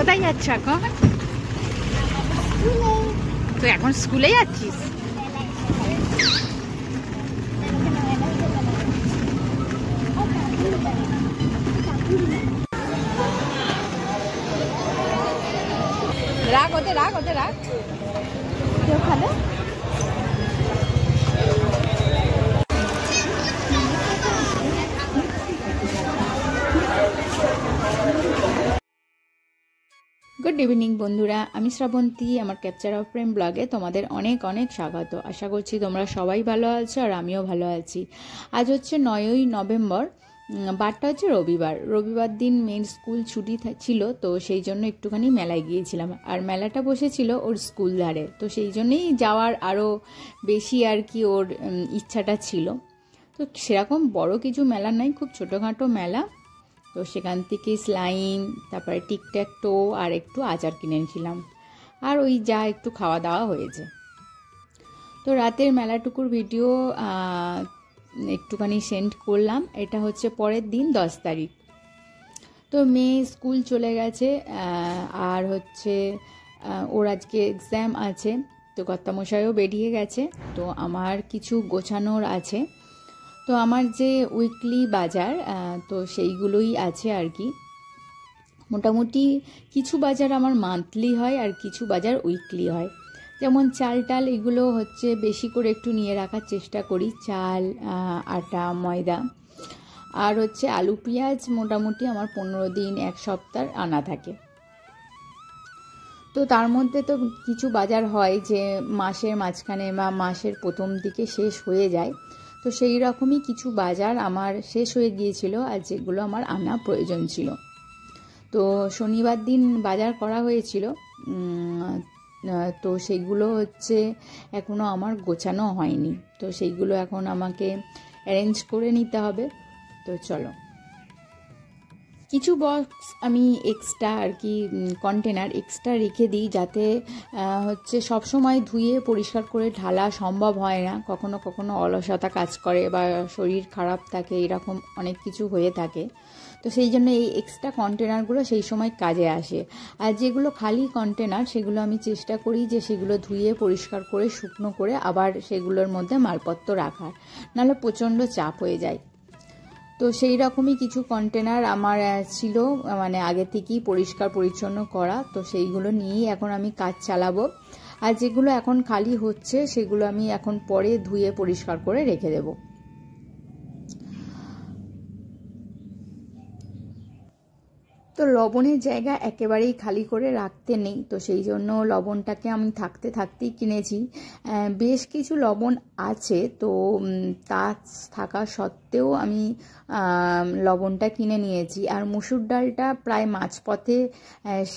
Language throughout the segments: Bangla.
কোথায় যাচ্ছ এখন? তুই এখন স্কুলে যাচ্ছিস? রাখ ওতে, রাখ ওতে, রাখ। কেউ খাবে? গুড ইভিনিং বন্ধুরা, আমি শ্রাবন্তী। আমার ক্যাপচার অফ প্রেম ব্লগে তোমাদের অনেক অনেক স্বাগত। আশা করছি তোমরা সবাই ভালো আছো আর আমিও ভালো আছি। আজ হচ্ছে 9ই নভেম্বর, বারটা হচ্ছে রবিবার দিন মেয়ের স্কুল ছুটি ছিল, তো সেই জন্য একটুখানি মেলায় গিয়েছিলাম। আর মেলাটা বসেছিল ওর স্কুল ধারে, তো সেই জন্যই যাওয়ার আরও বেশি আর কি ওর ইচ্ছাটা ছিল। তো সেরকম বড় কিছু মেলা নাই, খুব ছোটোখাটো মেলা। তো সেখান থেকে স্লাইম, তারপরে টিকট্যাক টো আর একটু আচার কিনে নিয়েছিলাম, আর ওই যা একটু খাওয়া দাওয়া হয়েছে। তো রাতের মেলাটুকুর ভিডিও একটুখানি সেন্ড করলাম। এটা হচ্ছে পরের দিন 10 তারিখ। তো মেয়ে স্কুল চলে গেছে, আর হচ্ছে ওর আজকে এক্সাম আছে, তো কর্তামশাইও বেরিয়ে গেছে। তো আমার কিছু গোছানোর আছে। তো আমার যে উইকলি বাজার, তো সেইগুলোই আছে আর কি। মোটামুটি কিছু বাজার আমার মান্থলি হয় আর কিছু বাজার উইকলি হয়। যেমন চাল টাল এগুলো হচ্ছে বেশি করে একটু নিয়ে রাখার চেষ্টা করি, চাল, আটা, ময়দা। আর হচ্ছে আলু পেঁয়াজ মোটামুটি আমার 15 দিন 1 সপ্তাহ আনা থাকে। তো তার মধ্যে তো কিছু বাজার হয় যে মাসের মাঝখানে বা মাসের প্রথম দিকে শেষ হয়ে যায়। তো সেই রকমই কিছু বাজার আমার শেষ হয়ে গিয়েছিল, আর যেগুলো আমার আনা প্রয়োজন ছিল। তো শনিবার দিন বাজার করা হয়েছিল, তো সেইগুলো হচ্ছে এখনও আমার গোছানো হয়নি। তো সেইগুলো এখন আমাকে অ্যারেঞ্জ করে নিতে হবে। তো চলো, কিছু বক্স আমি এক্সট্রা আর কি কন্টেনার এক্সট্রা রেখে দিই, যাতে হচ্ছে সবসময় ধুয়ে পরিষ্কার করে ঢালা সম্ভব হয় না। কখনো কখনো অলসতা কাজ করে বা শরীর খারাপ থাকে, এরকম অনেক কিছু হয়ে থাকে। তো সেই জন্য এই এক্সট্রা কন্টেনারগুলো সেই সময় কাজে আসে। আর যেগুলো খালি কন্টেনার সেগুলো আমি চেষ্টা করি যে সেগুলো ধুয়ে পরিষ্কার করে শুকনো করে আবার সেগুলোর মধ্যে মালপত্র রাখার, নাহলে প্রচণ্ড চাপ হয়ে যায়। তো সেই রকমই কিছু কন্টেনার আমার ছিল, মানে আগে থেকেই পরিষ্কার পরিচ্ছন্ন করা। তো সেইগুলো নিয়েই এখন আমি কাজ চালাবো। আর যেগুলো এখন খালি হচ্ছে সেগুলো আমি এখন পরে ধুয়ে পরিষ্কার করে রেখে দেব। তো লবণের জায়গা একেবারেই খালি করে রাখতে নেই, তো সেই জন্য লবণটাকে আমি থাকতে থাকতেই কিনেছি। বেশ কিছু লবণ আছে, তো তা থাকা সত্ত্বেও আমি লবণটা কিনে নিয়েছি। আর মুসুর ডালটা প্রায় মাঝপথে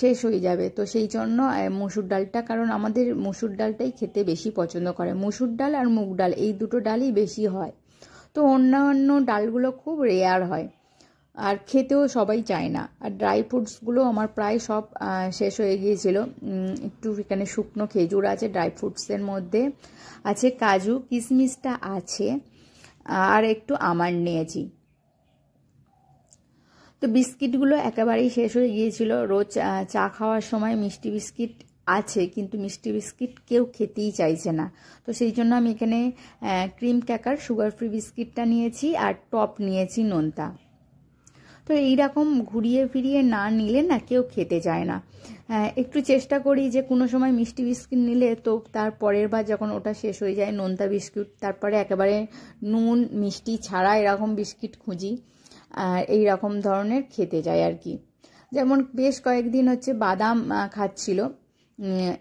শেষ হয়ে যাবে, তো সেই জন্য মুসুর ডালটা, কারণ আমাদের মুসুর ডালটাই খেতে বেশি পছন্দ করে। মুসুর ডাল আর মুগ ডাল এই দুটো ডালই বেশি হয়, তো অন্যান্য ডালগুলো খুব রেয়ার হয় আর খেতেও সবাই চায় না। আর ড্রাই ফ্রুটসগুলো আমার প্রায় সব শেষ হয়ে গিয়েছিল। একটু এখানে শুকনো খেজুর আছে, ড্রাই ফ্রুটসের মধ্যে আছে কাজু, কিশমিশটা আছে, আর একটু আমন্ড নিয়েছি। তো বিস্কিটগুলো একেবারেই শেষ হয়ে গিয়েছিল। রোজ চা খাওয়ার সময় মিষ্টি বিস্কিট আছে, কিন্তু মিষ্টি বিস্কিট কেউ খেতেই চাইছে না। তো সেই জন্য আমি এখানে ক্রিম ক্র্যাকার সুগার ফ্রি বিস্কিটটা নিয়েছি, আর টপ নিয়েছি নোনতা। তো এইরকম ঘুরিয়ে ফিরিয়ে না নিলে না কেউ খেতে চায় না। একটু চেষ্টা করি যে কোনো সময় মিষ্টি বিস্কিট নিলে তো তার পরের বার যখন ওটা শেষ হয়ে যায় নোনতা বিস্কুট, তারপরে একেবারে নুন মিষ্টি ছাড়া এরকম বিস্কিট খুঁজি, আর এই রকম ধরনের খেতে যায় আর কি। যেমন বেশ কয়েকদিন হচ্ছে বাদাম খাচ্ছিল,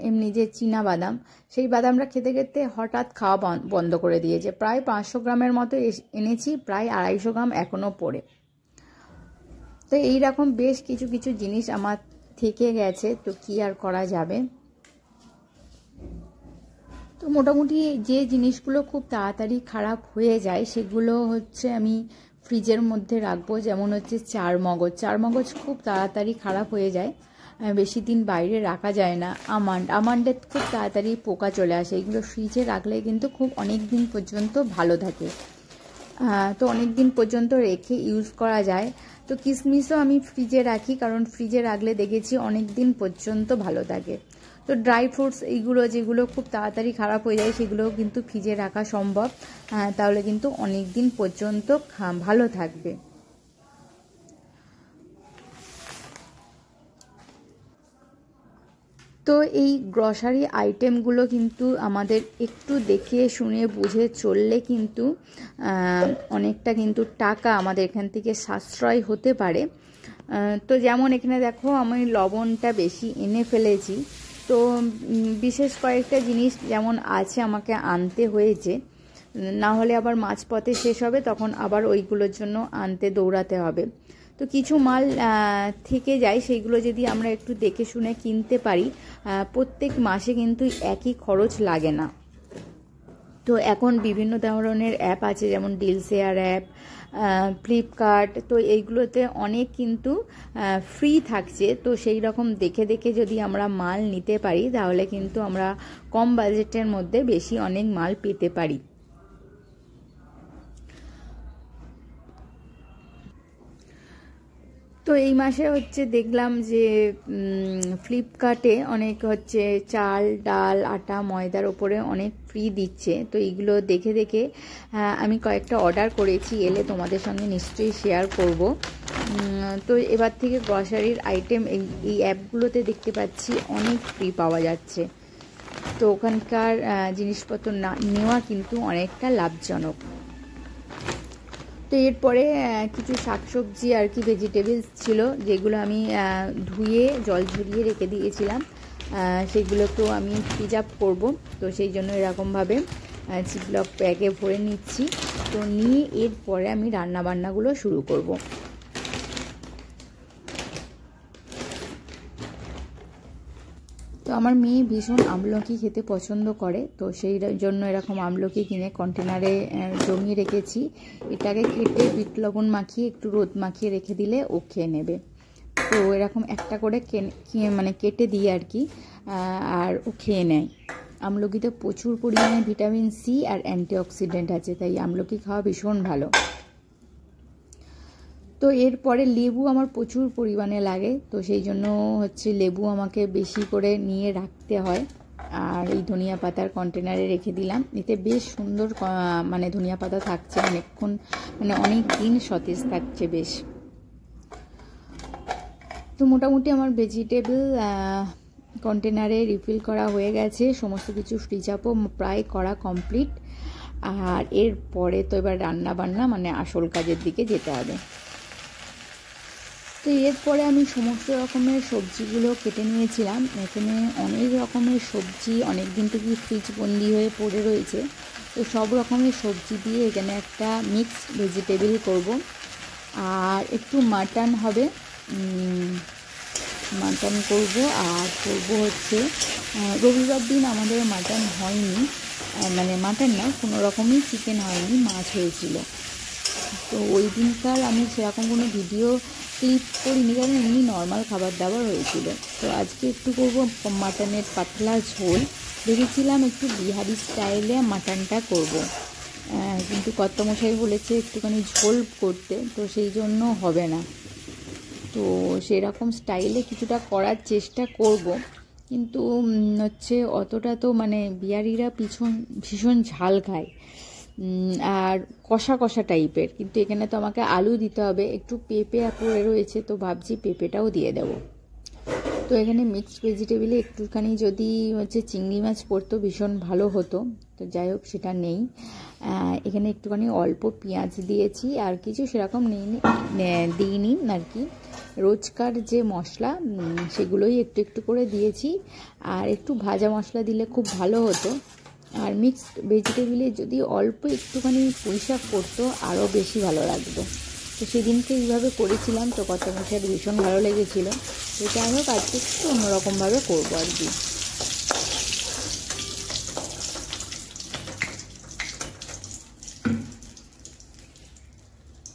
এমনি যে চীনা বাদাম, সেই বাদামটা খেতে খেতে হঠাৎ খাওয়া বন্ধ করে দিয়েছে। প্রায় 500 গ্রামের মতো এনেছি, প্রায় 250 গ্রাম এখনও পড়ে। তো এইরকম বেশ কিছু কিছু জিনিস আমার থেকে গেছে, তো কি আর করা যাবে। তো মোটামুটি যে জিনিসগুলো খুব তাড়াতাড়ি খারাপ হয়ে যায় সেগুলো হচ্ছে আমি ফ্রিজের মধ্যে রাখবো। যেমন হচ্ছে চারমগজ খুব তাড়াতাড়ি খারাপ হয়ে যায়, বেশি দিন বাইরে রাখা যায় না। আমন্ডের খুব তাড়াতাড়ি পোকা চলে আসে, এগুলো ফ্রিজে রাখলে কিন্তু খুব অনেক দিন পর্যন্ত ভালো থাকে। তো অনেক দিন পর্যন্ত রেখে ইউজ করা যায়। তো কিশমিশও আমি ফ্রিজে রাখি, কারণ ফ্রিজে রাখলে দেখেছি অনেক দিন পর্যন্ত ভালো থাকে। তো ড্রাই ফ্রুটস এইগুলো যেগুলো খুব তাড়াতাড়ি খারাপ হয়ে যায় সেগুলোও কিন্তু ফ্রিজে রাখা সম্ভব, তাহলে কিন্তু অনেক দিন পর্যন্ত ভালো থাকবে। তো এই গ্রসারি আইটেমগুলো কিন্তু আমাদের একটু দেখে শুনে বুঝে চললে কিন্তু অনেকটা কিন্তু টাকা আমাদের এখান থেকে সাশ্রয় হতে পারে। তো যেমন এখানে দেখো আমি লবণটা বেশি এনে ফেলেছি, তো বিশেষ কয়েকটা জিনিস যেমন আছে আমাকে আনতে হয়েছে, না হলে আবার মাঝপথে শেষ হবে, তখন আবার ওইগুলোর জন্য আনতে দৌড়াতে হবে। তো কিছু মাল থেকে যায়, সেইগুলো যদি আমরা একটু দেখে শুনে কিনতে পারি, প্রত্যেক মাসে কিন্তু একই খরচ লাগে না। তো এখন বিভিন্ন ধরনের অ্যাপ আছে, যেমন ডিল শেয়ার অ্যাপ, ফ্লিপকার্ট, তো এইগুলোতে অনেক কিন্তু ফ্রি থাকছে। তো সেই রকম দেখে দেখে যদি আমরা মাল নিতে পারি তাহলে কিন্তু আমরা কম বাজেটের মধ্যে বেশি অনেক মাল পেতে পারি। তো এই মাসে হচ্ছে দেখলাম যে ফ্লিপকার্টে অনেক হচ্ছে চাল, ডাল, আটা, ময়দার ওপরে অনেক ফ্রি দিচ্ছে। তো এইগুলো দেখে দেখে আমি কয়েকটা অর্ডার করেছি, এলে তোমাদের সঙ্গে নিশ্চয়ই শেয়ার করব। তো এবার থেকে গ্রসারির আইটেম এই অ্যাপগুলোতে দেখতে পাচ্ছি অনেক ফ্রি পাওয়া যাচ্ছে। তো ওখানকার জিনিসপত্র নেওয়া কিন্তু অনেকটা লাভজনক। তো এরপরে কিছু শাকসবজি আর কি ভেজিটেবলস ছিল, যেগুলো আমি ধুয়ে জল ঝরিয়ে রেখে দিয়েছিলাম, সেগুলোকেও আমি ফ্রিজ আপ করবো। তো সেই জন্য এরকমভাবে জিপলক ব্যাগে ভরে নিচ্ছি। তো নিয়ে এরপরে আমি রান্নাবান্নাগুলো শুরু করব। তো আমার মেয়ে ভীষণ আমলকি খেতে পছন্দ করে, তো সেই জন্য এরকম আমলকি কিনে কন্টেনারে জমিয়ে রেখেছি। এটাকে কেটে বিট লবণ মাখিয়ে একটু রোদ মাখিয়ে রেখে দিলে ও খেয়ে নেবে। তো এরকম একটা করে মানে কেটে দিই আর কি, আর ও খেয়ে নেয়। আমলকিতে প্রচুর পরিমাণে ভিটামিন সি আর অ্যান্টিঅক্সিডেন্ট আছে, তাই আমলকি খাওয়া ভীষণ ভালো। তো এরপরে লেবু আমার প্রচুর পরিমাণে লাগে, তো সেই জন্য হচ্ছে লেবু আমাকে বেশি করে নিয়ে রাখতে হয়। আর এই ধনিয়া পাতার কন্টেনারে রেখে দিলাম, এতে বেশ সুন্দর মানে ধনিয়া পাতা থাকছে অনেকক্ষণ, মানে অনেক দিন সতেজ থাকছে বেশ। তো মোটামুটি আমার ভেজিটেবল কন্টেনারে রিফিল করা হয়ে গেছে, সমস্ত কিছু ফ্রিজ আপও প্রায় করা কমপ্লিট। আর এরপরে তো এবার রান্না বান্না মানে আসল কাজের দিকে যেতে হবে। তো এরপরে আমি সমস্ত রকমের সবজিগুলো কেটে নিয়েছিলাম। এখানে অনেক রকমের সবজি অনেক দিন থেকে ফ্রিজ বন্দি হয়ে পড়ে রয়েছে, তো সব রকমের সবজি দিয়ে এখানে একটা মিক্সড ভেজিটেবল করব। আর একটু মাটন হবে, মাটন করব। আর করব হচ্ছে রবিবার দিন আমাদের মাটন হয়নি, মানে মাটন না, কোনো রকমই চিকেন হয়নি, মাছ হয়েছিল। তো ওই দিনকার আমি সেরকম কোনো ভিডিও ক্লিপ করিনি, কারণ এমনি নর্মাল খাবার দাবার হয়েছিল। তো আজকে একটু করব মাটনের পাতলা ঝোল, ভেবেছিলাম একটু বিহারি স্টাইলে মাটনটা করব, কিন্তু কর্তামশাই বলেছে একটুখানি ঝোল করতে, তো সেই জন্য হবে না। তো সেরকম স্টাইলে কিছুটা করার চেষ্টা করব, কিন্তু হচ্ছে অতটা তো মানে বিহারিরা ভীষণ ঝাল খায় আর কষা কষা টাইপের, কিন্তু এখানে তো আমাকে আলু দিতে হবে, একটু পেঁপে পড়ে রয়েছে, তো ভাবছি পেঁপেটাও দিয়ে দেবো। তো এখানে মিক্সড ভেজিটেবলে একটুখানি যদি হচ্ছে চিংড়ি মাছ পড়তো ভীষণ ভালো হতো, তো যাই হোক সেটা নেই। এখানে একটুখানি অল্প পেঁয়াজ দিয়েছি, আর কিছু সেরকম দিইনি আর কি। রোজকার যে মশলা সেগুলোই একটু একটু করে দিয়েছি, আর একটু ভাজা মশলা দিলে খুব ভালো হতো। আর মিক্সড ভেজিটেবলে যদি অল্প একটুখানি পুঁইশাক পড়তো আরও বেশি ভালো লাগতো। তো সেদিনকে এইভাবে করেছিলাম, তো কর্তামশাইয়ের ভীষণ ভালো লেগেছিলো। তো যাই হোক আজকে একটু অন্যরকমভাবে করবো আর কি।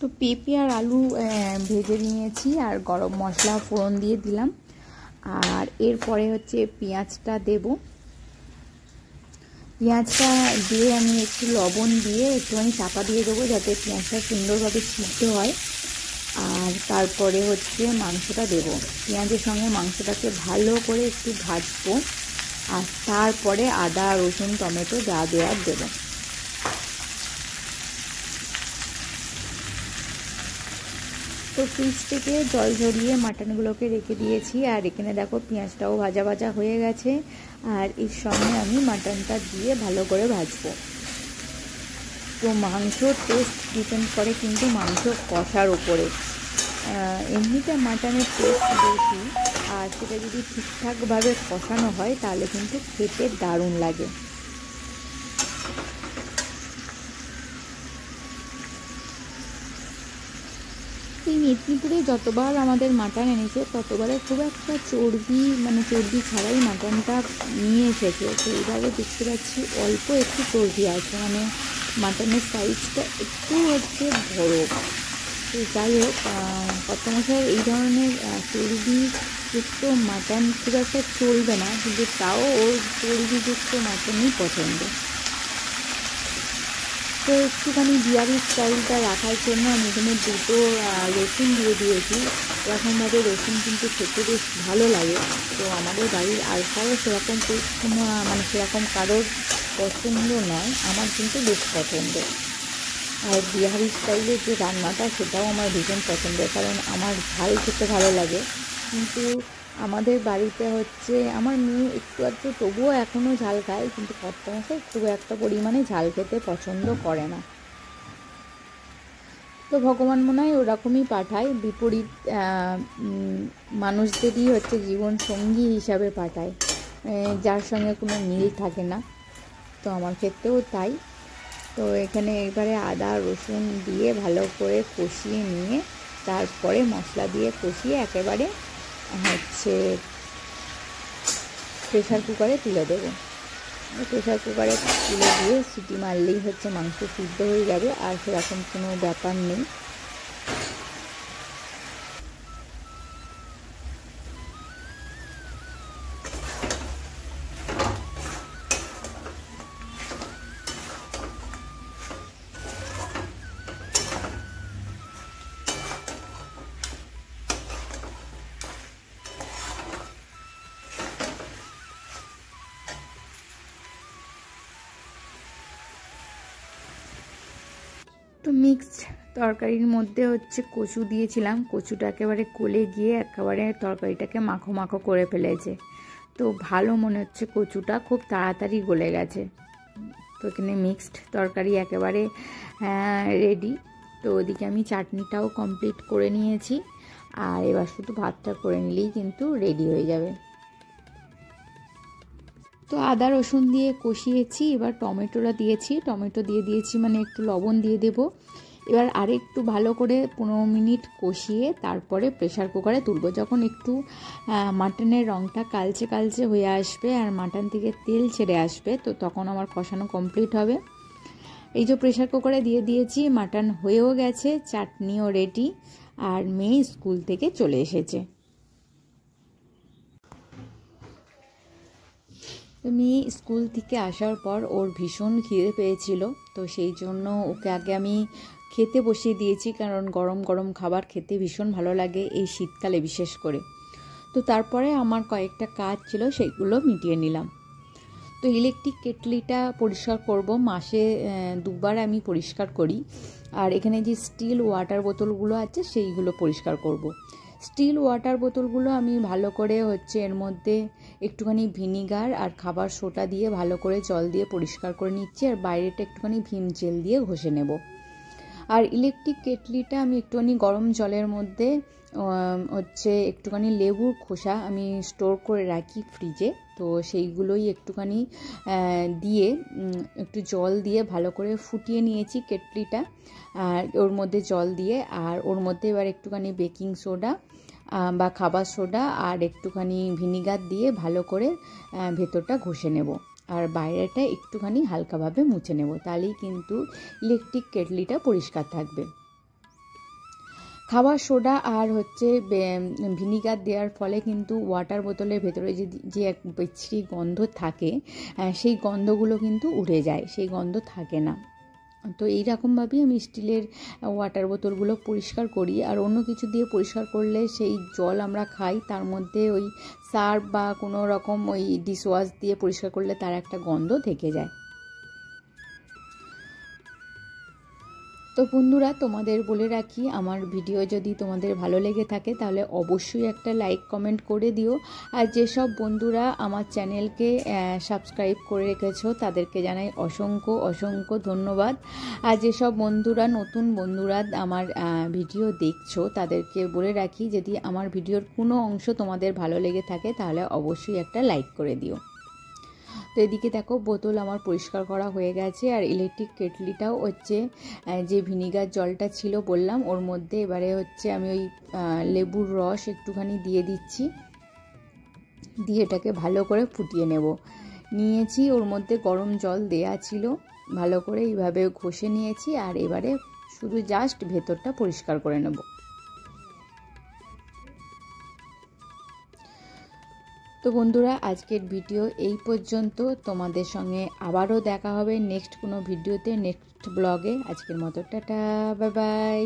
তো পেঁপে আর আলু ভেজে নিয়েছি, আর গরম মশলা ফোড়ন দিয়ে দিলাম। আর এরপরে হচ্ছে পেঁয়াজটা দেব। পেঁয়াজটা দিয়ে আমি একটু লবণ দিয়ে একটুখানি চাপা দিয়ে দেবো, যাতে পেঁয়াজটা সুন্দরভাবে সিদ্ধ হয়। আর তারপরে হচ্ছে মাংসটা দেব। পেঁয়াজের সঙ্গে মাংসটাকে ভালো করে একটু ভাজবো, আর তারপরে আদা রসুন টমেটো যা দেওয়ার দেবো। তো ফ্রিজ থেকে জল ঝরিয়ে মাটনগুলোকে রেখে দিয়েছি। আর এখানে দেখো পেঁয়াজটাও ভাজা ভাজা হয়ে গেছে, আর এর সঙ্গে আমি মাটনটা দিয়ে ভালো করে ভাজবো। তো মাংসর টেস্ট ডিপেন্ড করে কিন্তু মাংস কষার ওপরে। এমনিতে মাটনের টেস্ট বেশি, আর সেটা যদি ঠিকঠাকভাবে কষানো হয় তাহলে কিন্তু খেতে দারুণ লাগে। এই মেদিনীপুরে যতবার আমাদের মাটন এনেছে ততবারে খুব একটা চর্বি ছাড়াই মাটনটা নিয়ে এসেছে। তো এইভাবে দেখতে পাচ্ছি অল্প একটু চর্বি আছে, মাটনের সাইজটা একটু হচ্ছে বড়। তো যাই হোক, কর্তামশাই এই ধরনের চর্বিযুক্ত মাটন খুব একটা চলবে না, কিন্তু তাও ওর চর্বিযুক্ত মাটনই পছন্দ। তো একটুখানি বিহারি স্টাইলটা রাখার জন্য আমি এখানে দুটো রসুন দিয়ে দিয়েছি। এরকমভাবে রসুন কিন্তু খেতে বেশ ভালো লাগে। তো আমাদের বাড়ির আর কারো সেরকম সেরকম কারোর পছন্দ নয়, আমার কিন্তু বেশ পছন্দ। আর বিহারি স্টাইলের যে রান্নাটা সেটাও আমার ভীষণ পছন্দ, কারণ আমার ঝাল খেতে ভালো লাগে। কিন্তু আমাদের বাড়িতে হচ্ছে আমার মেয়ে একটু আধটু তবুও এখনও ঝাল খায়, কিন্তু কর্তামশাই খুব একটা পরিমাণে ঝাল খেতে পছন্দ করে না। তো ভগবান মনে হয় ওরকমই পাঠায়, বিপরীত মানুষদেরই হচ্ছে জীবন সঙ্গী হিসাবে পাঠায়, যার সঙ্গে কোনো মিল থাকে না। তো আমার ক্ষেত্রেও তাই। তো এখানে এবারে আদা রসুন দিয়ে ভালো করে কষিয়ে নিয়ে তারপরে মশলা দিয়ে কষিয়ে একেবারে হচ্ছে প্রেশার কুকারে তুলে দেবো। প্রেশার কুকারে তুলে দিয়ে সিটি মারলেই হচ্ছে মাংস সিদ্ধ হয়ে যাবে, আর সেরকম কোনো ব্যাপার নেই। তো মিক্সড তরকারির মধ্যে হচ্ছে কচু দিয়েছিলাম, কচুটা একেবারে গলে গিয়ে একেবারে তরকারিটাকে মাখো মাখো করে ফেলেছে। তো ভালো মনে হচ্ছে কচুটা খুব তাড়াতাড়ি গলে গেছে। তো এখানে মিক্সড তরকারি একেবারে রেডি। তো ওদিকে আমি চাটনিটাও কমপ্লিট করে নিয়েছি, আর এবার শুধু ভাতটা করে নিলেই কিন্তু রেডি হয়ে যাবে। তো আদা রসুন দিয়ে কষিয়েছি, এবার টমেটোটা দিয়েছি, টমেটো দিয়ে দিয়েছি একটু লবণ দিয়ে দেব। এবার আরেকটু ভালো করে 15 মিনিট কষিয়ে তারপরে প্রেশার কুকারে তুলব। যখন একটু মাটনের রঙটা কালচে কালচে হয়ে আসবে আর মাটন থেকে তেল ছেড়ে আসবে, তো তখন আমার কষানো কমপ্লিট হবে। এই যে প্রেশার কুকারে দিয়ে দিয়েছি, মাটন হয়েও গেছে, চাটনিও রেডি, আর মেয়ে স্কুল থেকে চলে এসেছে। তো মেয়ে স্কুল থেকে আসার পর ওর ভীষণ খিদে পেয়েছিল, তো সেই জন্য ওকে আগে আমি খেতে বসিয়ে দিয়েছি, কারণ গরম গরম খাবার খেতে ভীষণ ভালো লাগে এই শীতকালে বিশেষ করে। তো তারপরে আমার কয়েকটা কাজ ছিল, সেগুলো মিটিয়ে নিলাম। তো ইলেকট্রিক কেটলিটা পরিষ্কার করব, মাসে 2 বার আমি পরিষ্কার করি। আর এখানে যে স্টিল ওয়াটার বোতলগুলো আছে সেইগুলো পরিষ্কার করব। স্টিল ওয়াটার বোতলগুলো আমি ভালো করে হচ্ছে এর মধ্যে একটুখানি ভিনিগার আর খাবার সোডা দিয়ে ভালো করে জল দিয়ে পরিষ্কার করে নিচ্ছি, আর বাইরেটা একটুখানি ভিম জেল দিয়ে ঘষে নেব। আর ইলেকট্রিক কেটলিটা আমি একটুখানি গরম জলের মধ্যে হচ্ছে একটুখানি লেবুর খোসা আমি স্টোর করে রাখি ফ্রিজে, তো সেইগুলোই একটুখানি দিয়ে একটু জল দিয়ে ভালো করে ফুটিয়ে নিয়েছি কেটলিটা, আর ওর মধ্যে জল দিয়ে, আর ওর মধ্যে এবার একটুখানি বেকিং সোডা বা খাবার সোডা আর একটুখানি ভিনিগার দিয়ে ভালো করে ভেতরটা ঘষে নেব, আর বাইরেটা একটুখানি হালকাভাবে মুছে নেব, তাহলেই কিন্তু ইলেকট্রিক কেটলিটা পরিষ্কার থাকবে। খাবার সোডা আর হচ্ছে ভিনিগার দেওয়ার ফলে কিন্তু ওয়াটার বোতলের ভেতরে যে এক বিচ্ছিরি গন্ধ থাকে, সেই গন্ধগুলো কিন্তু উড়ে যায়, সেই গন্ধ থাকে না। তো এইরকমভাবেই আমি স্টিলের ওয়াটার বোতলগুলো পরিষ্কার করি। আর অন্য কিছু দিয়ে পরিষ্কার করলে সেই জল আমরা খাই, তার মধ্যে ওই সার্ফ বা কোনো রকম ওই ডিশওয়াশ দিয়ে পরিষ্কার করলে তার একটা গন্ধ থেকে যায়। তো বন্ধুরা, তোমাদের বলে রাখি, আমার ভিডিও যদি তোমাদের ভালো লেগে থাকে তাহলে অবশ্যই একটা লাইক কমেন্ট করে দিও। আর যেসব বন্ধুরা আমার চ্যানেলকে সাবস্ক্রাইব করে রেখেছো তাদেরকে জানাই অসংখ্য অসংখ্য ধন্যবাদ। আর যেসব বন্ধুরা নতুন বন্ধুরা আমার ভিডিও দেখছো তাদেরকে বলে রাখি, যদি আমার ভিডিওর কোনো অংশ তোমাদের ভালো লেগে থাকে তাহলে অবশ্যই একটা লাইক করে দিও। তো এদিকে দেখো বোতল আমার পরিষ্কার করা হয়ে গেছে। আর ইলেকট্রিক কেটলিটাও হচ্ছে যে ভিনিগার জলটা ছিল বললাম, ওর মধ্যে এবারে হচ্ছে আমি ওই লেবুর রস একটুখানি দিয়ে দিচ্ছি, দিয়ে এটাকে ভালো করে ফুটিয়ে নিয়েছি। ওর মধ্যে গরম জল দেয়া ছিল, ভালো করে এইভাবে ঘষে নিয়েছি। আর এবারে শুধু জাস্ট ভেতরটা পরিষ্কার করে নেব। তো বন্ধুরা, আজকের ভিডিও এই পর্যন্ত। তোমাদের সঙ্গে আবারও দেখা হবে নেক্সট কোনো ভিডিওতে, নেক্সট ব্লগে। আজকের মতো টাটা, বাই বাই।